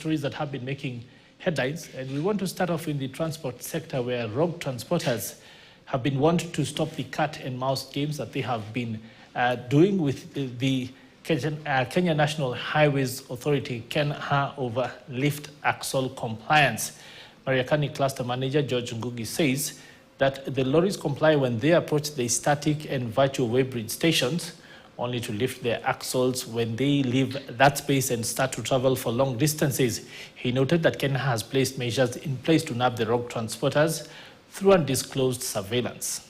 stories that have been making headlines, and we want to start off in the transport sector, where rogue transporters have been wanting to stop the cat and mouse games that they have been doing with the Kenya National Highways Authority, KENHA, over lift axle compliance. Mariakani Cluster Manager George Ngugi says that the lorries comply when they approach the static and virtual weighbridge stations, only to lift their axles when they leave that space and start to travel for long distances. He noted that KENHA has placed measures in place to nab the rogue transporters through undisclosed surveillance.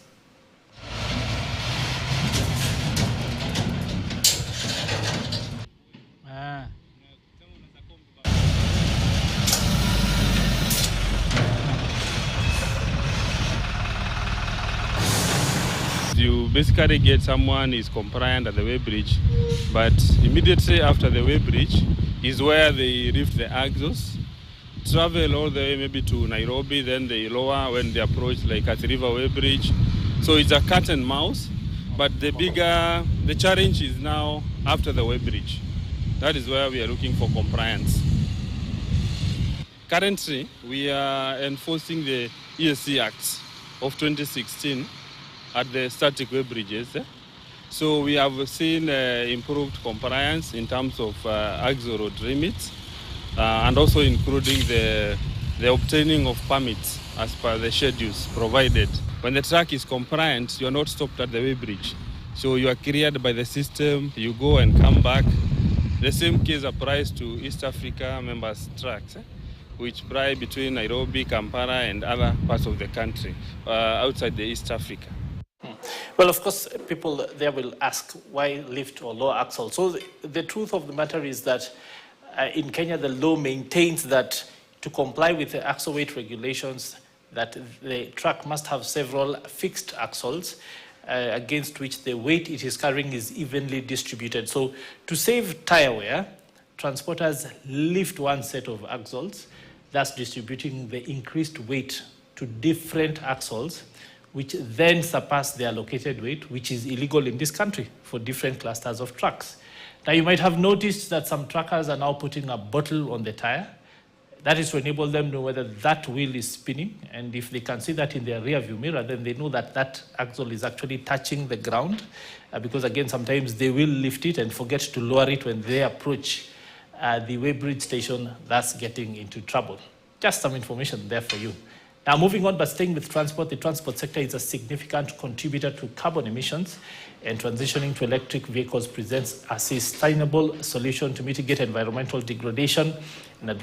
You basically get someone who is compliant at the weighbridge, but immediately after the weighbridge is where they lift the axles, travel all the way maybe to Nairobi, then they lower when they approach like at River Weighbridge. So it's a cat and mouse, but the challenge is now after the weighbridge. That is where we are looking for compliance. Currently, we are enforcing the ESC Act of 2016 at the static weighbridges. So we have seen improved compliance in terms of axle road limits, and also including the obtaining of permits as per the schedules provided. When the truck is compliant, you are not stopped at the weighbridge. So you are cleared by the system, you go and come back. The same case applies to East Africa members trucks, which ply between Nairobi, Kampala, and other parts of the country outside the East Africa. Well, of course, people there will ask, why lift or lower axle? So the truth of the matter is that in Kenya, the law maintains that to comply with the axle weight regulations, that the truck must have several fixed axles against which the weight it is carrying is evenly distributed. So to save tire wear, transporters lift one set of axles, thus distributing the increased weight to different axles, which then surpass their allocated weight, which is illegal in this country for different clusters of trucks. Now, you might have noticed that some truckers are now putting a bottle on the tire. That is to enable them to know whether that wheel is spinning, and if they can see that in their rear view mirror, then they know that that axle is actually touching the ground, because again, sometimes they will lift it and forget to lower it when they approach the weighbridge station, thus getting into trouble. Just some information there for you. Now, moving on, but staying with transport, the transport sector is a significant contributor to carbon emissions, and transitioning to electric vehicles presents a sustainable solution to mitigate environmental degradation and